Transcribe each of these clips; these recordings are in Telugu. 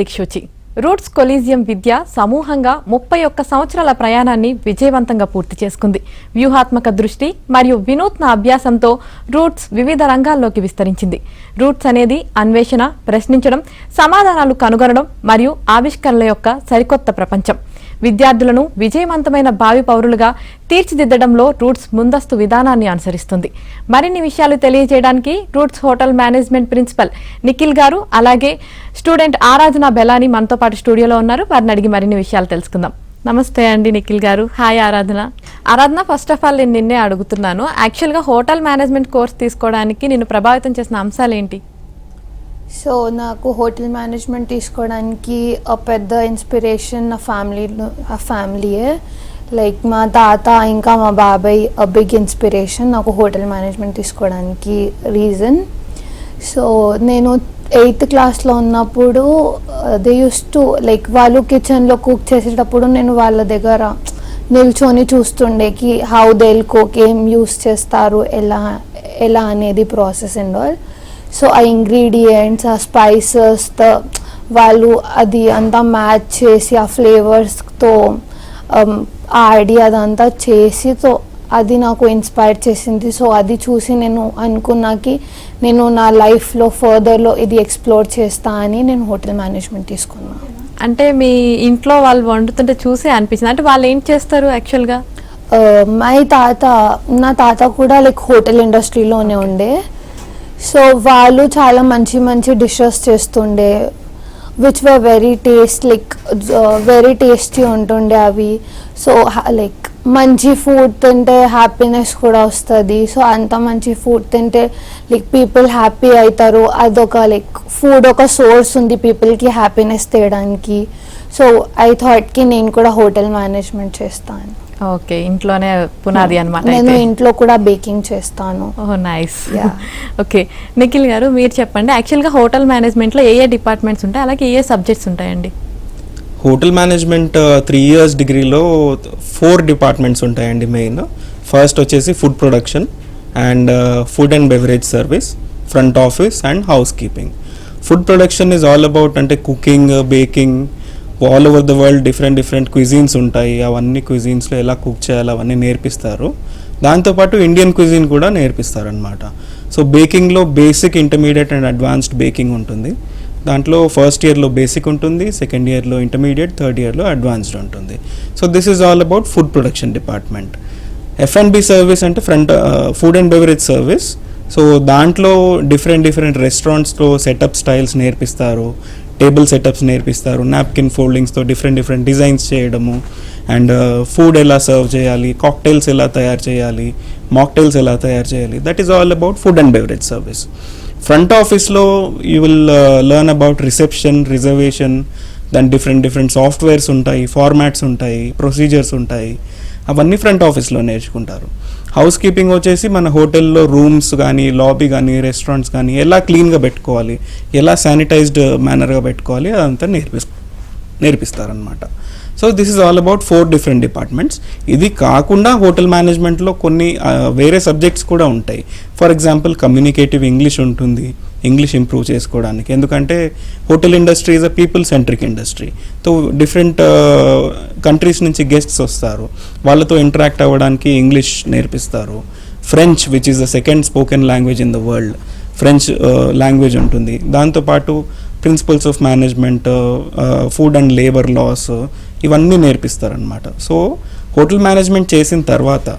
దిక్సూచి. రూట్స్ కొలీజియం విద్య సమూహంగా 31 సంవత్సరాల ప్రయాణాన్ని విజయవంతంగా పూర్తి చేసుకుంది. వ్యూహాత్మక దృష్టి మరియు వినూత్న అభ్యాసంతో రూట్స్ వివిధ రంగాల్లోకి విస్తరించింది. రూట్స్ అనేది అన్వేషణ, ప్రశ్నించడం, సమాధానాలు కనుగొనడం మరియు ఆవిష్కరణల యొక్క సరికొత్త ప్రపంచం. విద్యార్థులను విజయవంతమైన భావి పౌరులుగా తీర్చిదిద్దడంలో రూట్స్ ముందస్తు విధానాన్ని అనుసరిస్తుంది. మరిన్ని విషయాలు తెలియజేయడానికి Roots hotel management principal Nikhil గారు, అలాగే స్టూడెంట్ ఆరాధన బెలాని మనతో పాటు స్టూడియోలో ఉన్నారు. వారిని అడిగి మరిన్ని విషయాలు తెలుసుకుందాం. నమస్తే అండి నిఖిల్ గారు. హాయ్ ఆరాధన. ఆరాధన, ఫస్ట్ ఆఫ్ ఆల్ నేను నిన్నే అడుగుతున్నాను, యాక్చువల్గా హోటల్ మేనేజ్మెంట్ కోర్స్ తీసుకోవడానికి నిన్ను ప్రభావితం చేసిన అంశాలు ఏంటి? సో నాకు హోటల్ మేనేజ్మెంట్ తీసుకోవడానికి పెద్ద ఇన్స్పిరేషన్ నా ఫ్యామిలీయే. లైక్ మా తాత ఇంకా మా బాబాయ్ బిగ్ ఇన్స్పిరేషన్ నాకు హోటల్ మేనేజ్మెంట్ తీసుకోవడానికి రీజన్. సో నేను 8th క్లాస్లో ఉన్నప్పుడు దే యూస్ టు లైక్ వాళ్ళు కిచెన్లో కుక్ చేసేటప్పుడు నేను వాళ్ళ దగ్గర నిల్చొని చూస్తుండేకి హౌ దే కుక్, ఏం యూస్ చేస్తారు, ఎలా అనేది ప్రాసెస్ అండ్ ఆల్. సో ఆ ఇంగ్రీడియంట్స్, ఆ స్పైసెస్ వాళ్ళు అది అంతా మ్యాచ్ చేసి ఆ ఫ్లేవర్స్తో ఆ ఐడియా అదంతా చేసి, సో అది నాకు ఇన్స్పైర్ చేసింది. సో అది చూసి నేను అనుకున్నాకి నేను నా లైఫ్లో ఫర్దర్లో ఇది ఎక్స్ప్లోర్ చేస్తా అని నేను హోటల్ మేనేజ్మెంట్ తీసుకున్నాను. అంటే మీ ఇంట్లో వాళ్ళు వండుతుంటే చూసే అనిపించింది, అంటే వాళ్ళు ఏం చేస్తారు యాక్చువల్గా? నా తాత కూడా లైక్ హోటల్ ఇండస్ట్రీలోనే ఉండే. సో వాళ్ళు చాలా మంచి మంచి డిషెస్ చేస్తుండే విచ్ వర్ వెరీ టేస్టీ ఉంటుండే అవి. సో లైక్ మంచి ఫుడ్ తింటే హ్యాపీనెస్ కూడా వస్తుంది. సో అంత మంచి ఫుడ్ తింటే లైక్ పీపుల్ హ్యాపీ అవుతారు. అదొక లైక్ ఫుడ్ ఒక సోర్స్ ఉంది పీపుల్కి హ్యాపీనెస్ తేయడానికి. సో ఐ థాట్కి నేను కూడా హోటల్ మేనేజ్మెంట్ చేస్తాను. ఓకే, ఇంట్లోనే పునాది అన్నమాట. నేను ఇంట్లో కూడా బేకింగ్ చేస్తాను. Oh nice. ఓకే నిఖిల్ గారు, మీరు చెప్పండి, యాక్చువల్గా హోటల్ మేనేజ్మెంట్లో ఏ డిపార్ట్మెంట్స్ ఉంటాయి, అలాగే ఏ సబ్జెక్ట్స్ ఉంటాయండి? హోటల్ మేనేజ్మెంట్ 3 years డిగ్రీలో 4 డిపార్ట్మెంట్స్ ఉంటాయండి మెయిన్. ఫస్ట్ వచ్చేసి food production and food and beverage service, front office and housekeeping. Food production is all about అంటే cooking, baking, all over the world different cuisines ఉంటాయి. అవన్నీ క్విజీన్స్లో ఎలా కుక్ చేయాలి అవన్నీ నేర్పిస్తారు. దాంతోపాటు ఇండియన్ క్విజీన్ కూడా నేర్పిస్తారు అనమాట. సో బేకింగ్లో basic, intermediate and advanced baking ఉంటుంది. దాంట్లో ఫస్ట్ ఇయర్లో బేసిక్ ఉంటుంది, సెకండ్ ఇయర్లో ఇంటర్మీడియట్, థర్డ్ ఇయర్లో అడ్వాన్స్డ్ ఉంటుంది. So this is all about food production department. F&B service అంటే food and beverage service. So దాంట్లో డిఫరెంట్ రెస్టారెంట్స్లో సెటప్ స్టైల్స్ నేర్పిస్తారు, టేబుల్ సెటప్స్ నేర్పిస్తారు, నాప్కిన్ ఫోల్డింగ్స్తో డిఫరెంట్ డిజైన్స్ చేయడము, అండ్ ఫుడ్ ఎలా సర్వ్ చేయాలి, కాక్టైల్స్ ఎలా తయారు చేయాలి, మాక్టైల్స్ ఎలా తయారు చేయాలి. That is all about food and beverage service. Front ఆఫీస్లో you will learn about reception, reservation, దాని డిఫరెంట్ సాఫ్ట్వేర్స్ ఉంటాయి, ఫార్మాట్స్ ఉంటాయి, ప్రొసీజర్స్ ఉంటాయి. అవన్నీ ఫ్రంట్ ఆఫీస్లో నేర్చుకుంటారు. హౌస్ కీపింగ్ వచ్చేసి మన హోటల్లో రూమ్స్ కానీ, లాబీ కానీ, రెస్టారెంట్స్ కానీ ఎలా క్లీన్గా పెట్టుకోవాలి, ఎలా శానిటైజ్డ్ మేనర్గా పెట్టుకోవాలి, అదంతా నేర్పిస్తారనమాట. So this is all about 4 different departments. ఇది కాకుండా హోటల్ మేనేజ్మెంట్లో కొన్ని వేరే సబ్జెక్ట్స్ కూడా ఉంటాయి. ఫర్ ఎగ్జాంపుల్ కమ్యూనికేటివ్ ఇంగ్లీష్ ఉంటుంది, ఇంగ్లీష్ ఇంప్రూవ్ చేసుకోవడానికి. ఎందుకంటే hotel industry is a people centric industry. So different countries నుంచి గెస్ట్స్ వస్తారు, వాళ్ళతో ఇంటరాక్ట్ అవ్వడానికి ఇంగ్లీష్ నేర్పిస్తారు. French which is the second spoken language in the world, French language ఉంటుంది. దాంతోపాటు principles of management, food and labour loss, ఇవన్నీ నేర్పిస్తారనమాట. సో హోటల్ మేనేజ్మెంట్ చేసిన తర్వాత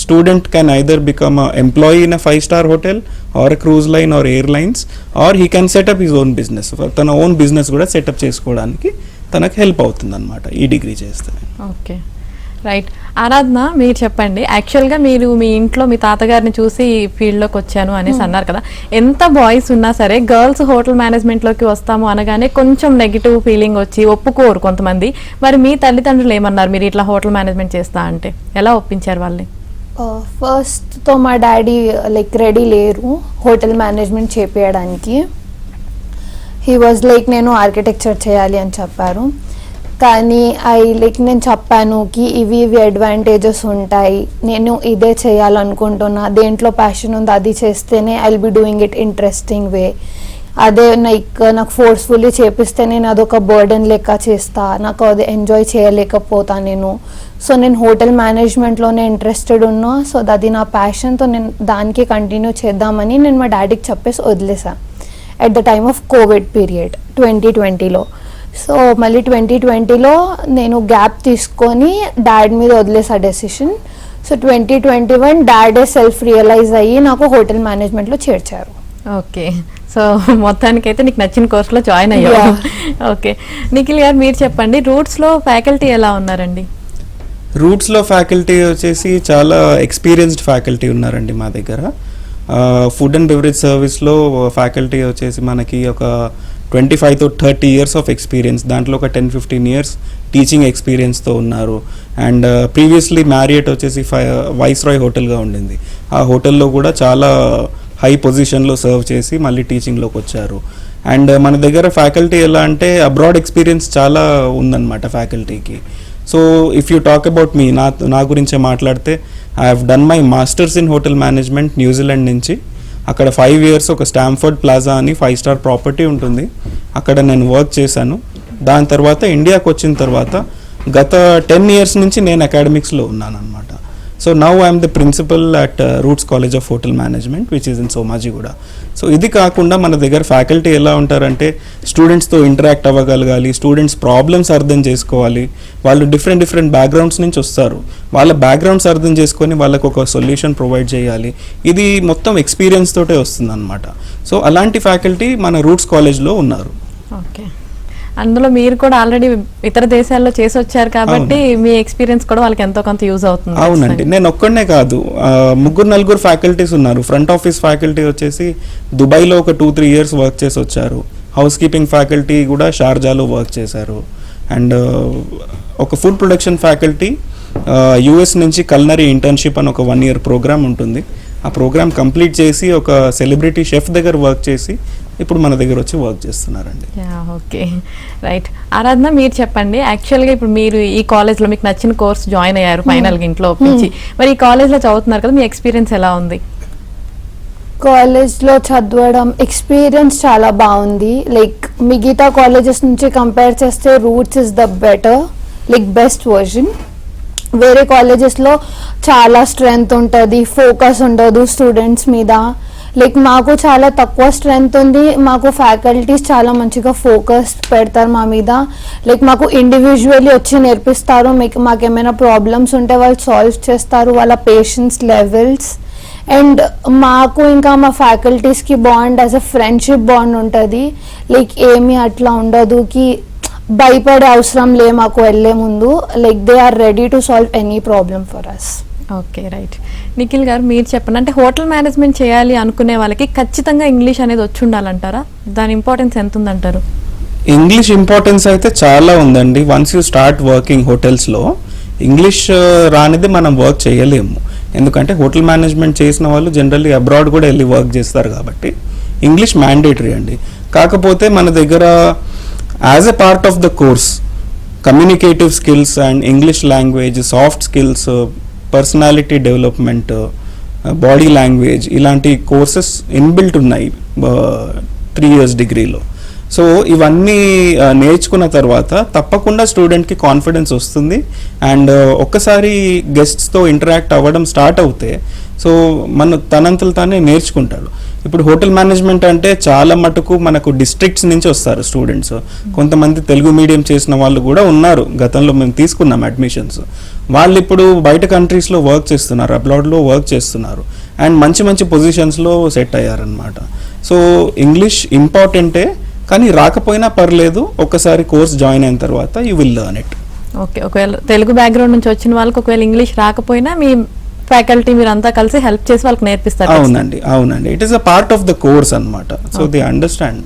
student can either become employee in a 5-star hotel or a cruise line or airlines, or he can set up his own business. తన ఓన్ బిజినెస్ కూడా సెటప్ చేసుకోవడానికి తనకు హెల్ప్ అవుతుంది అనమాట ఈ డిగ్రీ చేస్తే. Okay right. ఆరాధన, మీరు చెప్పండి, యాక్చువల్గా మీరు మీ ఇంట్లో మీ తాతగారిని చూసి ఫీల్డ్లోకి వచ్చాను అనేసి అన్నారు కదా. ఎంత బాయ్స్ ఉన్నా సరే గర్ల్స్ హోటల్ మేనేజ్మెంట్లోకి వస్తాము అనగానే కొంచెం నెగిటివ్ ఫీలింగ్ వచ్చి ఒప్పుకోరు కొంతమంది. మరి మీ తల్లిదండ్రులు ఏమన్నారు మీరు ఇట్లా హోటల్ మేనేజ్మెంట్ చేస్తా అంటే? ఎలా ఒప్పించారు వాళ్ళని? ఫస్ట్తో మా డాడీ లైక్ రెడీ లేరు హోటల్ మేనేజ్మెంట్ చేపించడానికి. హీ వాజ్ లైక్ నేను ఆర్కిటెక్చర్ చేయాలి అని చెప్పారు. కానీ నేను చెప్పాను కి ఇవి అడ్వాంటేజెస్ ఉంటాయి, నేను ఇదే చేయాలనుకుంటున్నా, దేంట్లో ప్యాషన్ ఉంది అది చేస్తేనే I will be doing it interesting వే అదే నాకు ఫోర్స్ఫుల్లీ చేపిస్తే నేను అదొక బర్డెన్ లెక్క చేస్తా, నాకు అది ఎంజాయ్ చేయలేకపోతా నేను. సో నేను హోటల్ మేనేజ్మెంట్లోనే ఇంట్రెస్టెడ్ ఉన్నా. సో అది నా ప్యాషన్తో నేను దానికి కంటిన్యూ చేద్దామని నేను మా డాడీకి చెప్పేసి వదిలేసా at the time of covid period 2020లో. సో మళ్ళీ 2020లో నేను గ్యాప్ తీసుకొని డాడ్ మీద వదిలేసా డెసిషన్. సో 2021 డాడే సెల్ఫ్ రియలైజ్ అయ్యి నాకు హోటల్ మేనేజ్మెంట్లో చేర్చారు. ఓకే, సో మొత్తానికైతే నీకు నచ్చిన కోర్సులో జాయిన్ అయ్యావు. ఓకే, నిఖిల్ గారు మీరు చెప్పండి, రూట్స్లో ఫ్యాకల్టీ ఎలా ఉన్నారండి? రూట్స్లో ఫ్యాకల్టీ వచ్చేసి చాలా ఎక్స్పీరియన్స్డ్ ఫ్యాకల్టీ ఉన్నారండి మా దగ్గర. ఫుడ్ అండ్ బెవరేజ్ సర్వీస్లో ఫ్యాకల్టీ వచ్చేసి మనకి ఒక 25 to 30 years ఆఫ్ ఎక్స్పీరియన్స్, దాంట్లో ఒక 10-15 years టీచింగ్ ఎక్స్పీరియన్స్తో ఉన్నారు. అండ్ ప్రీవియస్లీ మ్యారియట్ వచ్చేసి వైస్రాయ్ హోటల్గా ఉండింది. ఆ హోటల్లో కూడా చాలా హై పొజిషన్లో సర్వ్ చేసి మళ్ళీ టీచింగ్లోకి వచ్చారు. అండ్ మన దగ్గర ఫ్యాకల్టీ ఎలా అంటే అబ్రాడ్ ఎక్స్పీరియన్స్ చాలా ఉందన్నమాట ఫ్యాకల్టీకి. So if you talk about me, నా గురించే మాట్లాడితే, I have done my masters in hotel management New Zealand నుంచి. అక్కడ 5 years ఒక స్టాంఫర్డ్ ప్లాజా అని 5-star ప్రాపర్టీ ఉంటుంది, అక్కడ నేను వర్క్ చేశాను. దాని తర్వాత ఇండియాకి వచ్చిన తర్వాత గత 10 years నుంచి నేను అకాడమిక్స్లో ఉన్నాను అనమాట. So now I'm the principal at Roots college of hotel management which is in Somajiguda. So ఇది కాకుండా మన దగ్గర ఫ్యాకల్టీ ఎలా ఉంటారంటే స్టూడెంట్స్తో ఇంటరాక్ట్ అవ్వగలగాలి, స్టూడెంట్స్ ప్రాబ్లమ్స్ అర్థం చేసుకోవాలి. వాళ్ళు డిఫరెంట్ బ్యాక్గ్రౌండ్స్ నుంచి వస్తారు, వాళ్ళ బ్యాక్గ్రౌండ్స్ అర్థం చేసుకొని వాళ్ళకు ఒక సొల్యూషన్ ప్రొవైడ్ చేయాలి. ఇది మొత్తం ఎక్స్పీరియన్స్ తోటే వస్తుంది అనమాట. సో అలాంటి ఫ్యాకల్టీ మన రూట్స్ కాలేజ్లో ఉన్నారు. ఓకే, అందులో మీరు కూడా ఆల్రెడీ ఇతర దేశాల్లో చేసి వచ్చారు కాబట్టి మీ ఎక్స్పీరియన్స్ కూడా వాళ్ళకి ఎంతో కొంత యూజ్ అవుతుంది. అవునండి, నేను ఒక్కడనే కాదు, 3-4 ఫ్యాకల్టీస్ ఉన్నారు. ఫ్రంట్ ఆఫీస్ ఫ్యాకల్టీ వచ్చేసి దుబాయ్లో ఒక 2-3 years వర్క్ చేసి వచ్చారు. హౌస్ కీపింగ్ ఫ్యాకల్టీ కూడా షార్జాలో వర్క్ చేశారు. అండ్ ఒక ఫుడ్ ప్రొడక్షన్ ఫ్యాకల్టీ యుఎస్ నుంచి కల్నరీ ఇంటర్న్షిప్ అని ఒక 1 year ప్రోగ్రామ్ ఉంటుంది. ఆ ప్రోగ్రామ్ కంప్లీట్ చేసి ఒక సెలబ్రిటీ షెఫ్ దగ్గర వర్క్ చేసి ఇప్పుడు మన దగ్గర వచ్చి వర్క్ చేస్తున్నారండి. Okay, right. ఆరాధన మీరు చెప్పండి, యాక్చువల్గా ఇప్పుడు మీరు ఈ కాలేజ్లో మీకు నచ్చిన కోర్స్ జాయిన్ అయ్యారు ఫైనల్గా ఇంట్లో ఒప్పించి, మరి ఈ కాలేజ్లో చదువుతున్నారు కదా, మీ ఎక్స్పీరియన్స్ ఎలా ఉంది? కాలేజ్లో చదవడం ఎక్స్పీరియన్స్ చాలా బాగుంది. లైక్ మిగతా కాలేజెస్ నుంచి కంపేర్ చేస్తే roots is the better, like best version. వేరే కాలేజెస్లో చాలా స్ట్రెంగ్త్ ఉంటుంది, ఫోకస్ ఉండదు స్టూడెంట్స్ మీద. లైక్ మాకు చాలా తక్కువ స్ట్రెంగ్త్ ఉంది, మాకు ఫ్యాకల్టీస్ చాలా మంచిగా ఫోకస్ పెడతారు మా మీద. లైక్ మాకు ఇండివిజువల్లీ వచ్చి నేర్పిస్తారు, మాకు ఏమైనా ప్రాబ్లమ్స్ ఉంటే వాళ్ళు సాల్వ్ చేస్తారు, వాళ్ళ పేషెన్స్ లెవెల్స్. అండ్ మాకు ఇంకా మా ఫ్యాకల్టీస్కి bond as a friendship bond ఉంటుంది. లైక్ ఏమీ అట్లా ఉండదు కి భయపడే అవసరం లే మాకు వెళ్ళే ముందు. Like they are ready to solve any problem for us. Okay, right. Nikhil గారు మీరు చెప్పండి, అంటే హోటల్ మేనేజ్మెంట్ చేయాలి అనుకునే వాళ్ళకి ఖచ్చితంగా ఇంగ్లీష్ అనేది వచ్చి ఉండాలంటారా? దాని ఇంపార్టెన్స్ ఎంత ఉందంటారు? ఇంగ్లీష్ ఇంపార్టెన్స్ అయితే చాలా ఉందండి. వన్స్ యూ స్టార్ట్ వర్కింగ్ హోటల్స్లో ఇంగ్లీష్ రానిది మనం వర్క్ చేయలేము. ఎందుకంటే హోటల్ మేనేజ్మెంట్ చేసిన వాళ్ళు జనరల్లీ అబ్రాడ్ కూడా వెళ్ళి వర్క్ చేస్తారు కాబట్టి ఇంగ్లీష్ మ్యాండేటరీ అండి. కాకపోతే మన దగ్గర as a part of the course communicative skills and English language, soft skills, personality development, body language ఇలాంటి కోర్సెస్ ఇన్బిల్ట్ ఉన్నాయి 3 years డిగ్రీలో. సో ఇవన్నీ నేర్చుకున్న తర్వాత తప్పకుండా స్టూడెంట్కి కాన్ఫిడెన్స్ వస్తుంది. అండ్ ఒక్కసారి గెస్ట్స్తో ఇంటరాక్ట్ అవ్వడం స్టార్ట్ అవుతే సో తనంతలు తానే నేర్చుకుంటాడు. ఇప్పుడు హోటల్ మేనేజ్మెంట్ అంటే చాలా మటుకు మనకు డిస్ట్రిక్ట్స్ నుంచి వస్తారు స్టూడెంట్స్. కొంతమంది తెలుగు మీడియం చేసిన వాళ్ళు కూడా ఉన్నారు, గతంలో మేము తీసుకున్నాం అడ్మిషన్స్. వాళ్ళు ఇప్పుడు బయట కంట్రీస్లో వర్క్ చేస్తున్నారు, అబ్రాడ్లో వర్క్ చేస్తున్నారు అండ్ మంచి పొజిషన్స్లో సెట్ అయ్యారనమాట. సో ఇంగ్లీష్ ఇంపార్టెంటే, కానీ రాకపోయినా పర్లేదు, ఒక్కసారి కోర్స్ జాయిన్ అయిన తర్వాత you will learn it. Okay, ఒకవేళ తెలుగు బ్యాక్గ్రౌండ్ నుంచి వచ్చిన వాళ్ళకి ఒకవేళ ఇంగ్లీష్ రాకపోయినా మీ ఫ్యాకల్టీ మీరంతా కలిసి హెల్ప్ చేసి వాళ్ళకి నేర్పిస్తారు? అవునండి, it is a part of the course అన్నమాట. So they understand.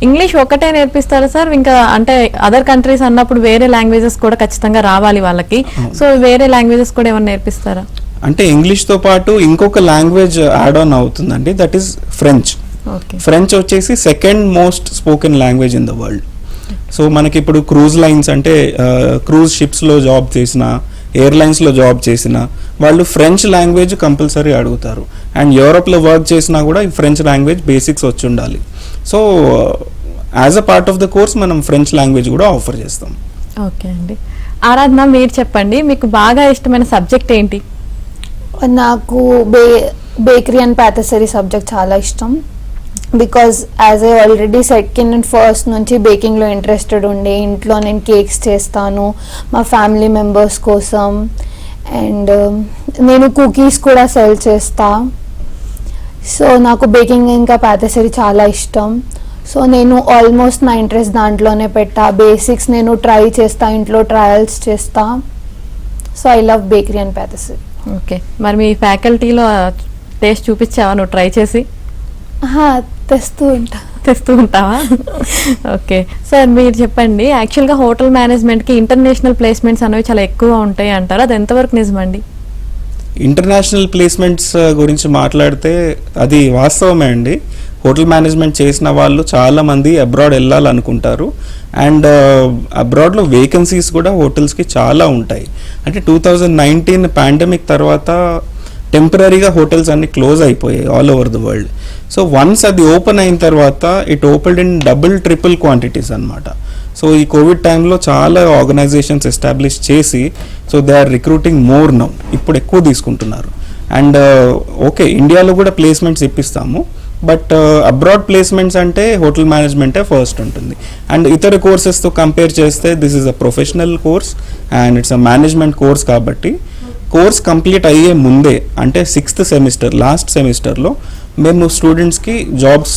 ఇంగ్లీష్ ఒకటే నేర్పిస్తారా సార్? ఇంకా అంటే అదర్ కంట్రీస్ అన్నప్పుడు వేరే లాంగ్వేజెస్ కూడా ఖచ్చితంగా రావాలి వాళ్ళకి. సో వేరే లాంగ్వేజెస్ కూడా ఏమైనా నేర్పిస్తారా? అంటే ఇంగ్లీష్తో పాటు ఇంకొక లాంగ్వేజ్ యాడ్ ఆన్ అవుతుందండి, దట్ ఈస్ ఫ్రెంచ్. ఫ్రెంచ్ వచ్చేసి 2nd most spoken language in the world. So మనకి ఇప్పుడు క్రూజ్ లైన్స్ అంటే క్రూజ్ షిప్స్లో జాబ్ చేసిన, ఎయిర్లైన్స్లో జాబ్ చేసిన వాళ్ళు ఫ్రెంచ్ లాంగ్వేజ్ కంపల్సరీ అడుగుతారు. అండ్ యూరోప్లో వర్క్ చేసినా కూడా ఫ్రెంచ్ లాంగ్వేజ్ బేసిక్స్ వచ్చి ఉండాలి. So as a part of the course మనం ఫ్రెంచ్ లాంగ్వేజ్ కూడా ఆఫర్ చేస్తాం. ఓకే అండి. ఆరాధన, మీరు చెప్పండి, మీకు బాగా ఇష్టమైన సబ్జెక్ట్ ఏంటి? నాకు బేకరీ అండ్ ప్యాటిసరీ సబ్జెక్ట్ చాలా ఇష్టం. Because as I already second and first నుంచి బేకింగ్లో ఇంట్రెస్టెడ్ ఉండే, ఇంట్లో నేను కేక్స్ చేస్తాను మా ఫ్యామిలీ మెంబర్స్ కోసం, అండ్ నేను కుకీస్ కూడా సెల్ చేస్తా. సో నాకు బేకింగ్ ఇంకా ప్యాటిసరీ చాలా ఇష్టం. సో నేను ఆల్మోస్ట్ నా ఇంట్రెస్ట్ దాంట్లోనే పెట్టా. బేసిక్స్ నేను ట్రై చేస్తా, ఇంట్లో ట్రయల్స్ చేస్తా. So I love bakery and patisserie. Okay, మరి మీ ఫ్యాకల్టీలో టేస్ట్ చూపించావా నువ్వు ట్రై చేసి? తెస్తూ ఉంటావా? ఓకే సార్, మీరు చెప్పండి, యాక్చువల్గా హోటల్ మేనేజ్మెంట్కి ఇంటర్నేషనల్ ప్లేస్మెంట్స్ అనేవి చాలా ఎక్కువ ఉంటాయి అంటారు, అది ఎంతవరకు నిజమండి? ఇంటర్నేషనల్ ప్లేస్మెంట్స్ గురించి మాట్లాడితే అది వాస్తవమే అండి. హోటల్ మేనేజ్మెంట్ చేసిన వాళ్ళు చాలామంది అబ్రాడ్ వెళ్ళాలనుకుంటారు. అండ్ అబ్రాడ్లో వేకెన్సీస్ కూడా హోటల్స్కి చాలా ఉంటాయి. అంటే 2019 పాండమిక్ తర్వాత టెంపరీగా హోటల్స్ అన్ని క్లోజ్ అయిపోయాయి all over the world. So once అది ఓపెన్ అయిన తర్వాత it opened in double triple quantities అనమాట. సో ఈ కోవిడ్ టైంలో చాలా ఆర్గనైజేషన్స్ ఎస్టాబ్లిష్ చేసి so they are recruiting more now, ఇప్పుడు ఎక్కువ తీసుకుంటున్నారు. అండ్ ఓకే, ఇండియాలో కూడా ప్లేస్మెంట్స్ ఇప్పిస్తాము, బట్ అబ్రాడ్ ప్లేస్మెంట్స్ అంటే హోటల్ మేనేజ్మెంటే ఫస్ట్ ఉంటుంది. అండ్ ఇతర కోర్సెస్తో కంపేర్ చేస్తే this is a professional course and it's a management course. కాబట్టి కోర్స్ కంప్లీట్ అయ్యే ముందే, అంటే 6th సెమిస్టర్ లాస్ట్ సెమిస్టర్లో మేము స్టూడెంట్స్కి జాబ్స్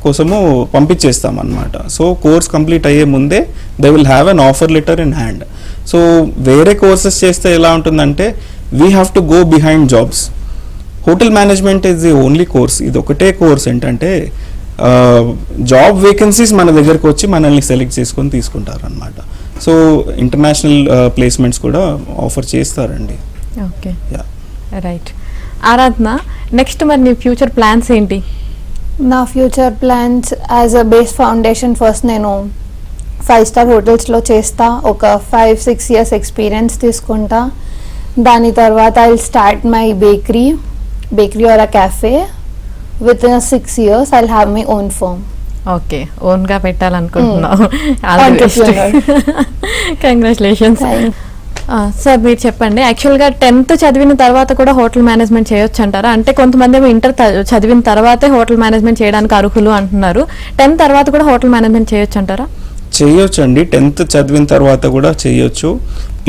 కోసము పంపించేస్తాం అన్నమాట. సో కోర్స్ కంప్లీట్ అయ్యే ముందే they will have an offer letter in hand. So వేరే కోర్సెస్ చేస్తే ఎలా ఉంటుందంటే we have to go behind jobs. Hotel management is the only course, ఇది ఒకటే కోర్స్ ఏంటంటే జాబ్ వేకెన్సీస్ మన దగ్గరకు వచ్చి మనల్ని సెలెక్ట్ చేసుకొని తీసుకుంటారు అనమాట. సో ఇంటర్నేషనల్ ప్లేస్మెంట్స్ కూడా ఆఫర్ చేస్తారండి. Okay, right. ఆరాధన, నెక్స్ట్ మరి నీ ఫ్యూచర్ ప్లాన్స్ ఏంటి? నా future plans as a base foundation first నేను 5-star హోటల్స్లో చేస్తా, ఒక 5-6 years ఎక్స్పీరియన్స్ తీసుకుంటా. దాని తర్వాత I will start my bakery or a cafe. With in 6 years I will have my own firm. Okay, ఓన్గా పెట్టాలనుకుంటున్నావు. కంగ్రాచులేషన్స్. సార్, మీరు చెప్పండి, యాక్చువల్గా 10th చదివిన తర్వాత కూడా హోటల్ మేనేజ్మెంట్ చేయొచ్చు అంటారా? అంటే కొంతమంది ఏమో ఇంటర్ చదివిన తర్వాతే హోటల్ మేనేజ్మెంట్ చేయడానికి అర్హులు అంటున్నారు. 10th తర్వాత కూడా హోటల్ మేనేజ్మెంట్ చేయొచ్చు అంటారా? చేయొచ్చు అండి, 10th చదివిన తర్వాత కూడా చేయొచ్చు.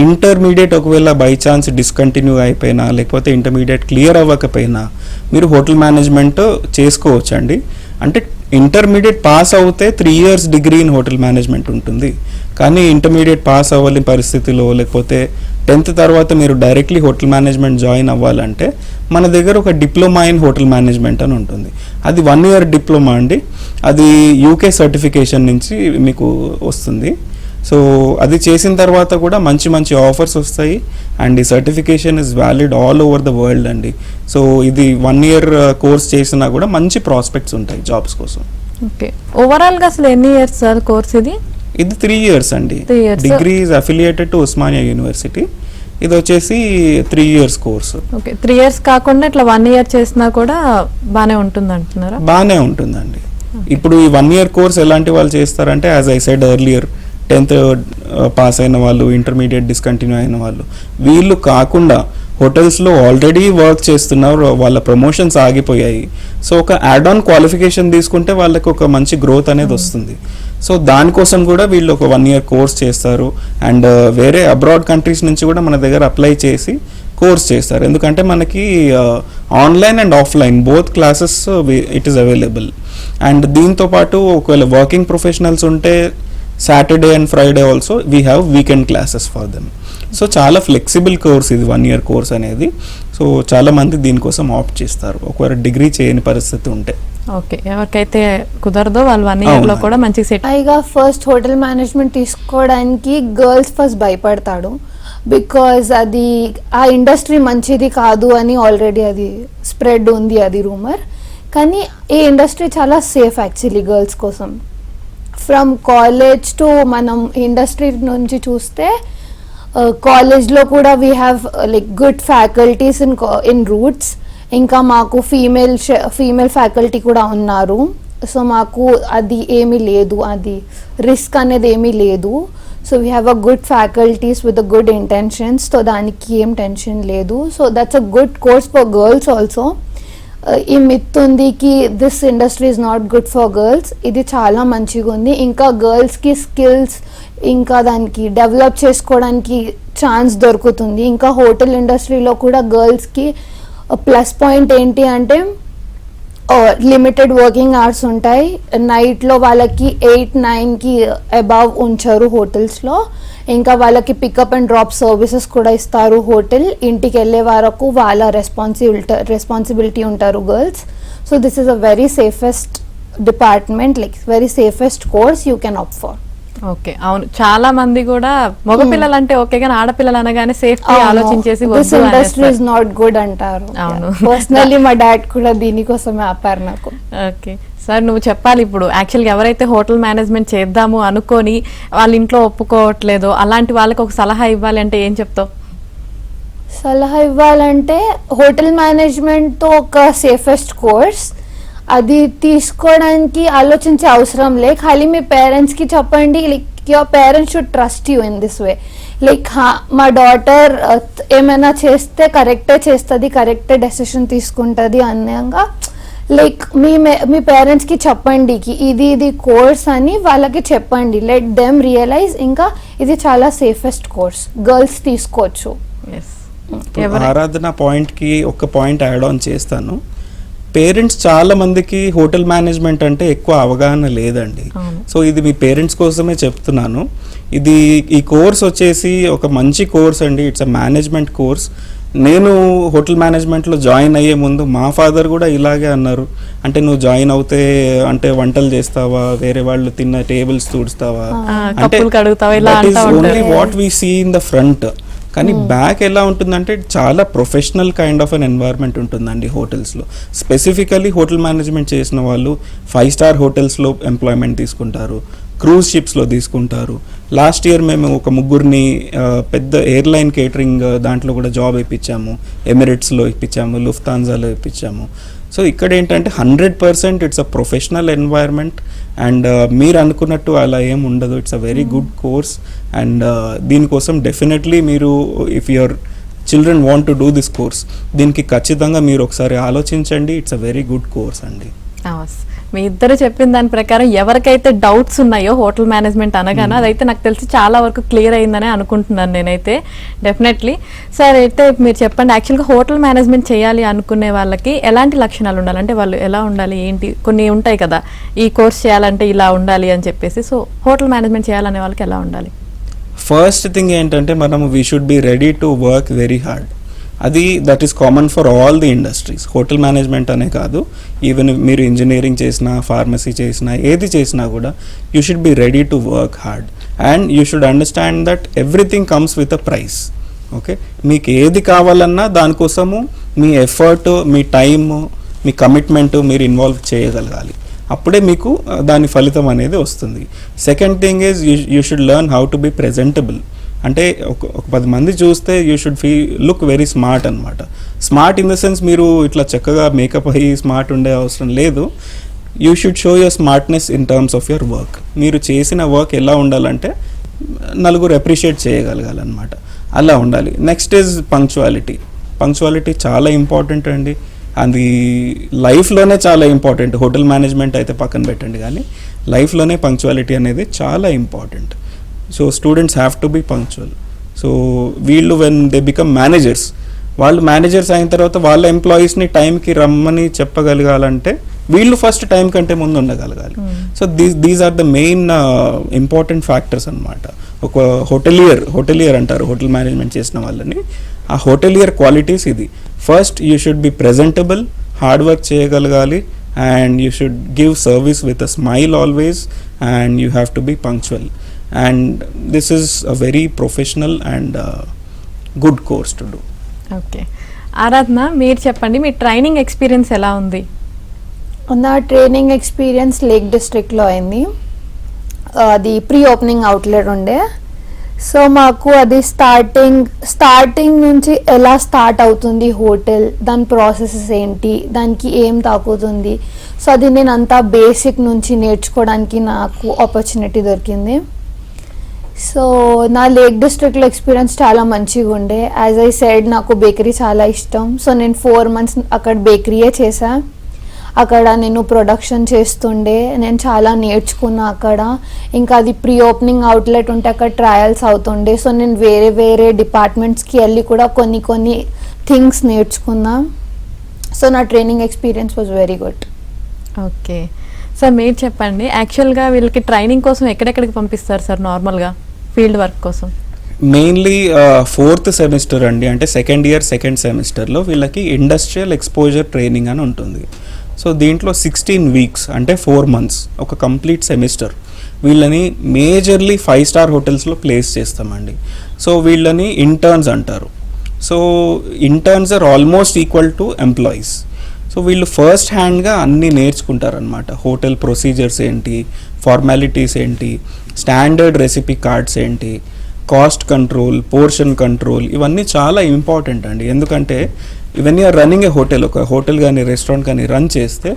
ఇంటర్మీడియట్ ఒకవేళ బై ఛాన్స్ డిస్కంటిన్యూ అయిపోయినా లేకపోతే ఇంటర్మీడియట్ క్లియర్ అవ్వకపోయినా మీరు హోటల్ మేనేజ్మెంట్ చేసుకోవచ్చు అండి. అంటే ఇంటర్మీడియట్ పాస్ అవుతే 3 years degree in hotel management ఉంటుంది. కానీ ఇంటర్మీడియట్ పాస్ అవ్వని పరిస్థితిలో లేకపోతే 10th తర్వాత మీరు డైరెక్ట్లీ హోటల్ మేనేజ్మెంట్ జాయిన్ అవ్వాలంటే మన దగ్గర ఒక డిప్లొమా ఇన్ హోటల్ మేనేజ్మెంట్ అని ఉంటుంది. అది 1 year డిప్లొమా అండి. అది UK సర్టిఫికేషన్ నుంచి మీకు వస్తుంది. సో అది చేసిన తర్వాత కూడా మంచి మంచి ఆఫర్స్ వస్తాయి అండ్ ఈ certification is valid all over the world అండి. సో ఇది 1 year కోర్స్ చేసినా కూడా మంచి ప్రాస్పెక్ట్స్ ఉంటాయి జాబ్స్ కోసం. ఓకే, ఓవరాల్గా అసలు ఎన్ని ఇయర్స్ సార్ కోర్స్ ఇది? ఇది 3 years అండి. Degree is affiliated to Osmania university. ఇది వచ్చేసి 3 years కోర్సు. ఓకే, 3 years కాకుండా ఇట్లా 1 year చేసినా కూడా బాగానే ఉంటుంది అంటున్నారా? బాగానే ఉంటుందండి. ఇప్పుడు ఈ 1 year కోర్స్ ఎలాంటి వాళ్ళు చేస్తారంటే as I said earlier 10th pass అయిన వాళ్ళు, ఇంటర్మీడియట్ డిస్కంటిన్యూ అయిన వాళ్ళు, వీళ్ళు కాకుండా హోటల్స్లో ఆల్రెడీ వర్క్ చేస్తున్నారు, వాళ్ళ ప్రమోషన్స్ ఆగిపోయాయి. సో ఒక యాడ్ ఆన్ క్వాలిఫికేషన్ తీసుకుంటే వాళ్ళకి ఒక మంచి గ్రోత్ అనేది వస్తుంది. సో దానికోసం కూడా వీళ్ళు ఒక 1 year కోర్స్ చేస్తారు అండ్ వేరే అబ్రాడ్ కంట్రీస్ నుంచి కూడా మన దగ్గర అప్లై చేసి కోర్స్ చేస్తారు. ఎందుకంటే మనకి online and offline both classes it is available. And దీంతో పాటు ఒకవేళ వర్కింగ్ ప్రొఫెషనల్స్ ఉంటే Saturday and Friday also we have weekend classes for them. So చాలా ఫ్లెక్సిబుల్ కోర్స్ ఇది 1 year కోర్స్ అనేది. సో చాలా మంది దీనికోసం ఆప్ట్ చేస్తారు ఒకవేళ డిగ్రీ చేయని పరిస్థితి ఉంటే. ఓకే, ఎవరికైతే కుదరదో వాళ్ళు 1 year లో కూడా మంచి సెట్. పైగా ఫస్ట్ హోటల్ మేనేజ్మెంట్ తీసుకోవడానికి గర్ల్స్ ఫస్ట్ భయపడతాడు, బికాజ్ అది ఆ ఇండస్ట్రీ మంచిది కాదు అని ఆల్రెడీ అది స్ప్రెడ్ ఉంది, అది రూమర్. కానీ ఈ ఇండస్ట్రీ చాలా సేఫ్ యాక్చువల్లీ గర్ల్స్ కోసం. ఫ్రమ్ కాలేజ్ టు మనం ఇండస్ట్రీ నుంచి చూస్తే కాలేజ్లో కూడా we have like good faculties in roots. ఇంకా మాకు ఫీమేల్ ఫ్యాకల్టీ కూడా ఉన్నారు సో మాకు అది ఏమీ లేదు, అది రిస్క్ అనేది ఏమీ లేదు. So we have a good faculties with a good intentions, so దానికి ఏం టెన్షన్ లేదు. So that's a good course for girls also. ఈ మిత్ ఉంది కి this industry is not good for girls, ఇది చాలా మంచిగా ఉంది. ఇంకా గర్ల్స్కి స్కిల్స్ ఇంకా దానికి డెవలప్ చేసుకోవడానికి ఛాన్స్ దొరుకుతుంది. ఇంకా హోటల్ ఇండస్ట్రీలో కూడా గర్ల్స్కి ప్లస్ పాయింట్ ఏంటి అంటే లిమిటెడ్ వర్కింగ్ అవర్స్ ఉంటాయి. నైట్లో వాళ్ళకి 8-9కి అబవ్ ఉంచారు హోటల్స్లో. ఇంకా వాళ్ళకి పికప్ అండ్ డ్రాప్ సర్వీసెస్ కూడా ఇస్తారు. హోటల్ ఇంటికి వెళ్ళే వరకు వాళ్ళ రెస్పాన్సిబిలిటీ ఉంటారు girls. So this is a very safest department, like very safest course you can opt for. Okay, అవును, చాలా మంది కూడా మగపిల్లలు అంటే ఓకే కానీ ఆడపిల్లలు అనగానే సేఫ్టీ ఆలోచించేసి this industry is not good అంటారు. అవును. పర్సనల్లీ మా డాడ్ కూడా దీనికోసమే ఆపారు నాకు. ఓకే సార్, నువ్వు చెప్పాలి ఇప్పుడు యాక్చువల్గా ఎవరైతే హోటల్ మేనేజ్మెంట్ చేద్దాము అనుకొని వాళ్ళ ఇంట్లో ఒప్పుకోవట్లేదో అలాంటి వాళ్ళకి ఒక సలహా ఇవ్వాలి అంటే ఏం చెప్తావు? సలహా ఇవ్వాలంటే హోటల్ మేనేజ్మెంట్తో ఒక సేఫెస్ట్ కోర్స్, అది తీసుకోవడానికి ఆలోచించే అవసరం లే. ఖాళీ మీ పేరెంట్స్కి చెప్పండి, like your parents should trust you in this way. Like మా డాటర్ ఏమైనా చేస్తే కరెక్టే చేస్తుంది, కరెక్టే డెసిషన్ తీసుకుంటుంది అన్నగా లైక్ మీ పేరెంట్స్కి చెప్పండి ఇది కోర్స్ అని వాళ్ళకి చెప్పండి. Let them realize. ఇంకా ఇది చాలా సేఫెస్ట్ కోర్స్, గర్ల్స్ తీసుకోవచ్చు. ఆరాధన పాయింట్కి ఒక పాయింట్ యాడ్ ఆన్ చేస్తాను. పేరెంట్స్ చాలా మందికి హోటల్ మేనేజ్మెంట్ అంటే ఎక్కువ అవగాహన లేదండి. సో ఇది మీ పేరెంట్స్ కోసమే చెప్తున్నాను. ఈ కోర్స్ వచ్చేసి ఒక మంచి కోర్స్ అండి. It's a management course. నేను హోటల్ మేనేజ్మెంట్లో జాయిన్ అయ్యే ముందు మా ఫాదర్ కూడా ఇలాగే అన్నారు. అంటే నువ్వు జాయిన్ అవుతే అంటే వంటలు చేస్తావా, వేరే వాళ్ళు తిన్న టేబుల్స్ తుడుస్తావా, అంటే only what we see in the front. కానీ బ్యాక్ ఎలా ఉంటుందంటే చాలా professional kind of an environment ఉంటుందండి హోటల్స్లో. స్పెసిఫికలీ హోటల్ మేనేజ్మెంట్ చేసిన వాళ్ళు 5 స్టార్ హోటల్స్లో ఎంప్లాయ్మెంట్ తీసుకుంటారు, క్రూజ్ షిప్స్లో తీసుకుంటారు. లాస్ట్ ఇయర్ మేము ఒక ముగ్గురిని పెద్ద ఎయిర్లైన్ కేటరింగ్ దాంట్లో కూడా జాబ్ ఇప్పించాము. ఎమిరేట్స్లో ఇప్పించాము, లుఫ్తాన్జాలో ఇప్పించాము. సో ఇక్కడ ఏంటంటే 100% it's a professional environment. And మీరు అనుకున్నట్టు అలా ఏం ఉండదు. It's a very good course. And దీనికోసం డెఫినెట్లీ మీరు if your children want to do this course, దీనికి ఖచ్చితంగా మీరు ఒకసారి ఆలోచించండి. It's a very good course అండి. మీ ఇద్దరు చెప్పిన దాని ప్రకారం ఎవరికైతే డౌట్స్ ఉన్నాయో హోటల్ మేనేజ్మెంట్ అనగానే అదైతే నాకు తెలిసి చాలా వరకు క్లియర్ అయిందని అనుకుంటున్నాను నేనైతే. డెఫినెట్లీ సార్, అయితే మీరు చెప్పండి, యాక్చువల్గా హోటల్ మేనేజ్మెంట్ చేయాలి అనుకునే వాళ్ళకి ఎలాంటి లక్షణాలు ఉండాలి, అంటే వాళ్ళు ఎలా ఉండాలి ఏంటి, కొన్ని ఉంటాయి కదా ఈ కోర్స్ చేయాలంటే ఇలా ఉండాలి అని చెప్పేసి. సో హోటల్ మేనేజ్మెంట్ చేయాలనే వాళ్ళకి ఎలా ఉండాలి? ఫస్ట్ థింగ్ ఏంటంటే we should be ready to work very hard. That is common for all the industries. Hotel management అనే కాదు, ఈవెన్ మీరు ఇంజనీరింగ్ చేసినా, ఫార్మసీ చేసినా, ఏది చేసినా కూడా you should be ready to work hard. And you should understand that everything comes with a price. Okay, మీకు ఏది కావాలన్నా దానికోసము మీ ఎఫర్ట్, మీ టైమ్, మీ కమిట్మెంట్ మీరు ఇన్వాల్వ్ చేయగలగాలి. అప్పుడే మీకు దాని ఫలితం అనేది వస్తుంది. Second thing is you should learn how to be presentable. అంటే ఒక 10 మంది చూస్తే you should look very smart అనమాట. స్మార్ట్ ఇన్ ద సెన్స్ మీరు ఇట్లా చక్కగా మేకప్ అయ్యి స్మార్ట్ ఉండే అవసరం లేదు. You should show your smartness in terms of your work. మీరు చేసిన వర్క్ ఎలా ఉండాలంటే నలుగురు అప్రిషియేట్ చేయగలగాలన్నమాట, అలా ఉండాలి. Next is punctuality. పంక్చువాలిటీ చాలా ఇంపార్టెంట్ అండి. అది లైఫ్లోనే చాలా ఇంపార్టెంట్. హోటల్ మేనేజ్మెంట్ అయితే పక్కన పెట్టండి, కానీ లైఫ్లోనే పంక్చువాలిటీ అనేది చాలా important. So students have to be punctual. So వీళ్ళు వెన్ దే బికమ్ మేనేజర్స్, వాళ్ళు మేనేజర్స్ అయిన తర్వాత వాళ్ళ ఎంప్లాయీస్ని టైంకి రమ్మని చెప్పగలగాలంటే వీళ్ళు ఫస్ట్ టైం కంటే ముందు ఉండగలగాలి. So these are the main important factors అనమాట. ఒక హోటలియర్ అంటారు హోటల్ మేనేజ్మెంట్ చేసిన వాళ్ళని. ఆ హోటలియర్ క్వాలిటీస్ ఇది. First you should be presentable, hard work చేయగలగాలి, and you should give service with a smile always, and you have to be punctual. And this is a very professional and good course to do. Okay, ఆరాధన మీరు చెప్పండి, మీ ట్రైనింగ్ ఎక్స్పీరియన్స్ ఎలా ఉంది? నా ట్రైనింగ్ ఎక్స్పీరియన్స్ లేక్ డిస్ట్రిక్ట్లో అయింది. అది ప్రీ ఓపెనింగ్ అవుట్లెట్ ఉండే. సో మాకు అది స్టార్టింగ్ నుంచి ఎలా స్టార్ట్ అవుతుంది హోటల్, దాని ప్రాసెసెస్ ఏంటి, దానికి ఏం తాకుతుంది, సో అది నేను అంతా బేసిక్ నుంచి నేర్చుకోవడానికి నాకు ఆపర్చునిటీ దొరికింది. సో నా లేక్ డిస్ట్రిక్ట్లో ఎక్స్పీరియన్స్ చాలా మంచిగా ఉండే. యాజ్ ఐ సెడ్ నాకు బేకరీ చాలా ఇష్టం. సో నేను 4 months అక్కడ బేకరీయే చేశా. అక్కడ నేను ప్రొడక్షన్ చేస్తుండే, నేను చాలా నేర్చుకున్నా అక్కడ. ఇంకా అది ప్రీ ఓపెనింగ్ అవుట్లెట్ ఉంటే అక్కడ ట్రయల్స్ అవుతుండే. సో నేను వేరే డిపార్ట్మెంట్స్కి వెళ్ళి కూడా కొన్ని థింగ్స్ నేర్చుకున్నా. సో నా training experience was very good. Okay sir, మీరు చెప్పండి, యాక్చువల్గా వీళ్ళకి ట్రైనింగ్ కోసం ఎక్కడెక్కడికి పంపిస్తారు సార్ నార్మల్గా ఫీల్డ్ వర్క్ కోసం? మెయిన్లీ 4th semester అండి, అంటే సెకండ్ ఇయర్ సెకండ్ సెమిస్టర్లో వీళ్ళకి ఇండస్ట్రియల్ ఎక్స్పోజర్ ట్రైనింగ్ అని ఉంటుంది. సో దీంట్లో 16 weeks అంటే 4 months ఒక కంప్లీట్ సెమిస్టర్ వీళ్ళని మేజర్లీ 5-star హోటల్స్లో ప్లేస్ చేస్తామండి. సో వీళ్ళని ఇంటర్న్స్ అంటారు. So interns are almost equal to employees. So వీళ్ళు ఫస్ట్ హ్యాండ్గా అన్నీ నేర్చుకుంటారనమాట. హోటల్ ప్రొసీజర్స్ ఏంటి, ఫార్మాలిటీస్ ఏంటి, స్టాండర్డ్ రెసిపీ కార్డ్స్ ఏంటి, కాస్ట్ కంట్రోల్, పోర్షన్ కంట్రోల్, ఇవన్నీ చాలా ఇంపార్టెంట్ అండి. ఎందుకంటే ఇవన్నీ ఆర్ రన్నింగ్ ఏ హోటల్, ఒక హోటల్ కానీ రెస్టారెంట్ కానీ రన్ చేస్తే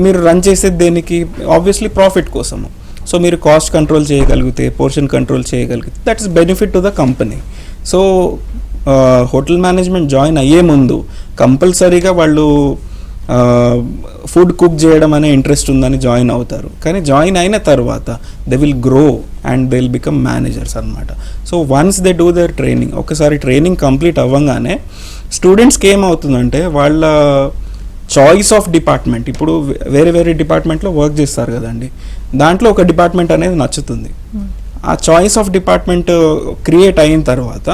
మీరు రన్ చేసేది దేనికి? ఆబ్వియస్లీ ప్రాఫిట్ కోసము. సో మీరు కాస్ట్ కంట్రోల్ చేయగలిగితే, పోర్షన్ కంట్రోల్ చేయగలిగితే that is benefit to the company. So hotel management join అయ్యే ముందు కంపల్సరీగా వాళ్ళు ఫుడ్ కుక్ చేయడం అనే ఇంట్రెస్ట్ ఉందని జాయిన్ అవుతారు. కానీ జాయిన్ అయిన తర్వాత they will grow and they will become managers అనమాట. So once they do their training, ఒకసారి ట్రైనింగ్ కంప్లీట్ అవ్వగానే స్టూడెంట్స్కి ఏమవుతుందంటే వాళ్ళ చాయిస్ ఆఫ్ డిపార్ట్మెంట్, ఇప్పుడు వేరే డిపార్ట్మెంట్లో వర్క్ చేస్తారు కదండి, దాంట్లో ఒక డిపార్ట్మెంట్ అనేది నచ్చుతుంది. ఆ చాయిస్ ఆఫ్ డిపార్ట్మెంట్ క్రియేట్ అయిన తర్వాత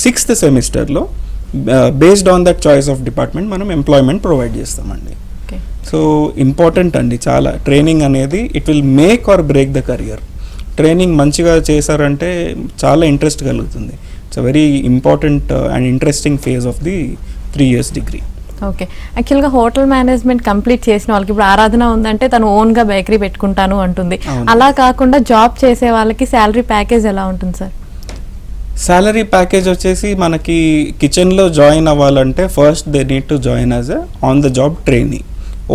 6th సెమిస్టర్లో based on that choice of department మనం ఎంప్లాయ్మెంట్ ప్రొవైడ్ చేస్తామండి. సో ఇంపార్టెంట్ అండి చాలా ట్రైనింగ్ అనేది. It will make or break the career. Training మంచిగా చేశారంటే చాలా ఇంట్రెస్ట్ కలుగుతుంది. It's a very important and interesting phase of the 3 years degree. Okay, యాక్చువల్గా హోటల్ మేనేజ్మెంట్ కంప్లీట్ చేసిన వాళ్ళకి ఇప్పుడు ఆరాధన ఉందంటే తను ఓన్గా బేకరీ పెట్టుకుంటాను అంటుంది. అలా కాకుండా జాబ్ చేసే వాళ్ళకి శాలరీ ప్యాకేజ్ ఎలా ఉంటుంది సార్? శాలరీ ప్యాకేజ్ వచ్చేసి మనకి కిచెన్లో జాయిన్ అవ్వాలంటే first they need to join as a on the job trainee,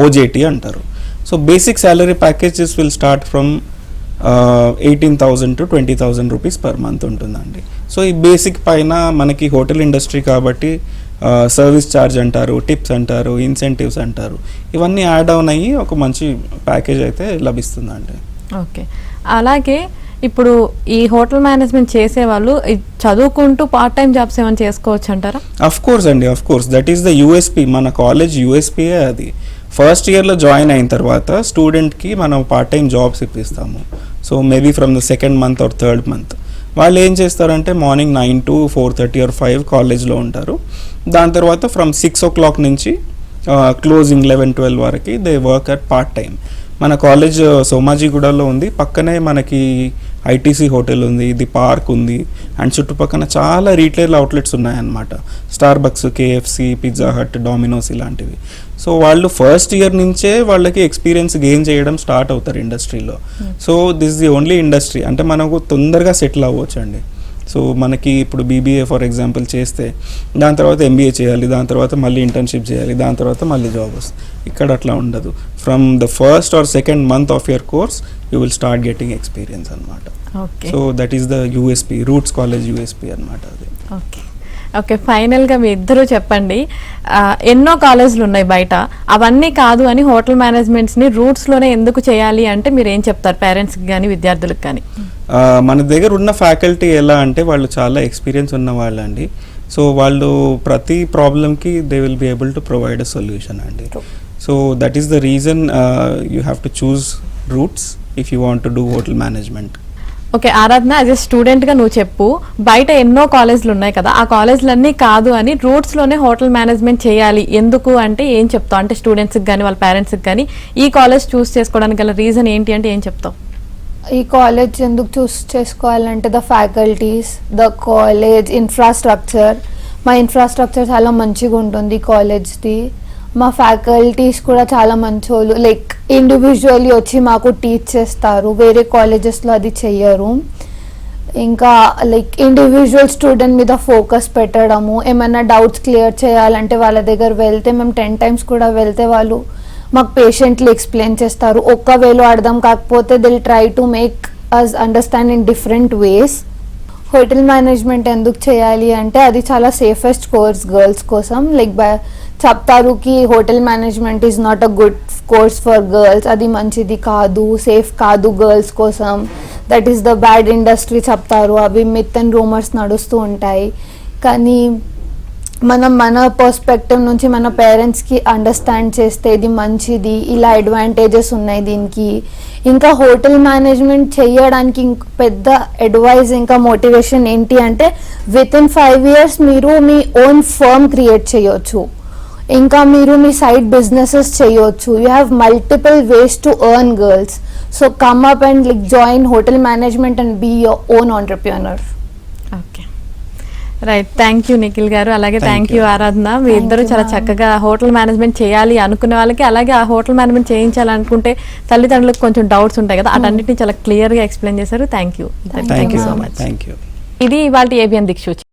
OJT అంటారు. So basic salary packages will start from 18,000 to 20,000 rupees per month ఉంటుందండి. సో ఈ బేసిక్ పైన మనకి హోటల్ ఇండస్ట్రీ కాబట్టి సర్వీస్ ఛార్జ్ అంటారు, టిప్స్ అంటారు, ఇన్సెంటివ్స్ అంటారు, ఇవన్నీ యాడ్ ఆన్ అయ్యి ఒక మంచి ప్యాకేజ్ అయితే లభిస్తుందండి. ఓకే, అలాగే ఇప్పుడు ఈ హోటల్ మేనేజ్మెంట్ చేసే వాళ్ళు చదువుకుంటూ పార్ట్ టైం జాబ్స్ ఏమైనా చేసుకోవచ్చు అంటారా? అఫ్ కోర్స్ అండి, of course. That is the USP, మన కాలేజ్ యూఎస్పీయే అది. ఫస్ట్ ఇయర్లో జాయిన్ అయిన తర్వాత స్టూడెంట్కి మనం పార్ట్ టైం జాబ్స్ ఇప్పిస్తాము. So maybe from the 2nd month or 3rd month వాళ్ళు ఏం చేస్తారంటే మార్నింగ్ 9 to 4:30 or 5 కాలేజ్లో ఉంటారు. దాని తర్వాత ఫ్రమ్ 6 o'clock నుంచి క్లోజింగ్ 11-12 వరకు they work at part time. మన కాలేజ్ సోమాజిగూడలో ఉంది, పక్కనే మనకి ఐటీసీ హోటల్ ఉంది, ది పార్క్ ఉంది, అండ్ చుట్టుపక్కల చాలా రీటైల్ అవుట్లెట్స్ ఉన్నాయన్నమాట. Starbucks, KFC, pizza hut, Domino's ఇలాంటివి. సో వాళ్ళు ఫస్ట్ ఇయర్ నుంచే వాళ్ళకి ఎక్స్పీరియన్స్ గెయిన్ చేయడం స్టార్ట్ అవుతారు ఇండస్ట్రీలో. So this the only industry, అంటే మనకు తొందరగా సెటిల్ అవ్వచ్చు అండి. సో మనకి ఇప్పుడు BBA ఫర్ ఎగ్జాంపుల్ చేస్తే దాని తర్వాత MBA చేయాలి, దాని తర్వాత మళ్ళీ ఇంటర్న్షిప్ చేయాలి, దాని తర్వాత మళ్ళీ జాబ్ వస్తుంది. ఇక్కడ అట్లా ఉండదు. From the 1st or 2nd month of your course you will start getting experience అనమాట. So that is the USP, Roots college USP అనమాట అది. ఓకే ఓకే, ఫైనల్గా మీ ఇద్దరు చెప్పండి, ఎన్నో కాలేజీలు ఉన్నాయి బయట, అవన్నీ కాదు అని హోటల్ మేనేజ్మెంట్స్ని రూట్స్లోనే ఎందుకు చేయాలి అంటే మీరు ఏం చెప్తారు పేరెంట్స్కి కానీ విద్యార్థులకు కానీ? మన దగ్గర ఉన్న ఫ్యాకల్టీ ఎలా అంటే వాళ్ళు చాలా ఎక్స్పీరియన్స్ ఉన్న వాళ్ళు అండి. సో వాళ్ళు ప్రతి ప్రాబ్లమ్కి they will be able to provide a solution అండి. So that is the reason you have to choose Roots if you want to do hotel management. Okay, Aradhana as a స్టూడెంట్గా నువ్వు చెప్పు, బయట ఎన్నో కాలేజీలు ఉన్నాయి కదా, ఆ కాలేజీలన్నీ కాదు అని రూట్స్లోనే హోటల్ మేనేజ్మెంట్ చేయాలి ఎందుకు అంటే ఏం చెప్తావు? అంటే స్టూడెంట్స్కి కానీ వాళ్ళ పేరెంట్స్కి కానీ ఈ కాలేజ్ చూస్ చేసుకోవడానికి గల రీజన్ ఏంటి అంటే ఏం చెప్తావు? ఈ కాలేజ్ ఎందుకు చూస్ చేసుకోవాలంటే the faculties, the college infrastructure. మా ఇన్ఫ్రాస్ట్రక్చర్ చాలా మంచిగా ఉంటుంది కాలేజ్ది. మా ఫ్యాకల్టీస్ కూడా చాలా మంచోళ్ళు, లైక్ ఇండివిజువల్లీ వచ్చి మాకు టీచ్ చేస్తారు, వేరే కాలేజెస్లో అది చెయ్యరు. ఇంకా లైక్ ఇండివిజువల్ స్టూడెంట్ మీద ఫోకస్ పెట్టడము, ఏమైనా డౌట్స్ క్లియర్ చేయాలంటే వాళ్ళ దగ్గర వెళ్తే మేము 10 times కూడా వెళ్తే వాళ్ళు మాకు పేషెంట్లీ ఎక్స్ప్లెయిన్ చేస్తారు. ఒక్క వేలో అర్థం కాకపోతే they'll try to make us understand in different ways. Hotel management ఎందుకు చేయాలి అంటే అది చాలా సేఫెస్ట్ కోర్స్ గర్ల్స్ కోసం. లైక్ చెప్తారు కి hotel management is not a good course for girls, అది మంచిది కాదు, సేఫ్ కాదు గర్ల్స్ కోసం, that is the bad industry చెప్తారు. అవి మిత్ అండ్ రూమర్స్ నడుస్తూ ఉంటాయి. కానీ మనం మన పర్స్పెక్టివ్ నుంచి మన పేరెంట్స్కి అండర్స్టాండ్ చేస్తే ఇది మంచిది, ఇలా అడ్వాంటేజెస్ ఉన్నాయి దీనికి. ఇంకా హోటల్ మేనేజ్మెంట్ చేయడానికి పెద్ద అడ్వైజ్ ఇంకా మోటివేషన్ ఏంటి అంటే విత్ ఇన్ 5 years మీరు మీ ఓన్ ఫర్మ్ క్రియేట్ చేయొచ్చు, ఇంకా మీరు మీ సైడ్ బిజినెసెస్ చేయొచ్చు. You have multiple ways to earn girls. So come up and like join hotel management and be your own entrepreneur. Okay, right. Thank you Nikhil గారు, అలాగే Thank థ్యాంక్ you. యూ ఆరాధన. మీ Thank ఇద్దరు you, చాలా ma'am. చక్కగా హోటల్ మేనేజ్మెంట్ చేయాలి అనుకునే వాళ్ళకి, అలాగే ఆ హోటల్ మేనేజ్మెంట్ చేయించాలనుకుంటే తల్లిదండ్రులకు కొంచెం డౌట్స్ ఉంటాయి కదా, అటన్నిటిని చాలా క్లియర్గా ఎక్స్ప్లెయిన్ చేశారు. Thank you. Thank thank you you, so ma'am. Much. Thank you. ఇది ఇవాళ ఏబిఎన్ దిక్సూచి.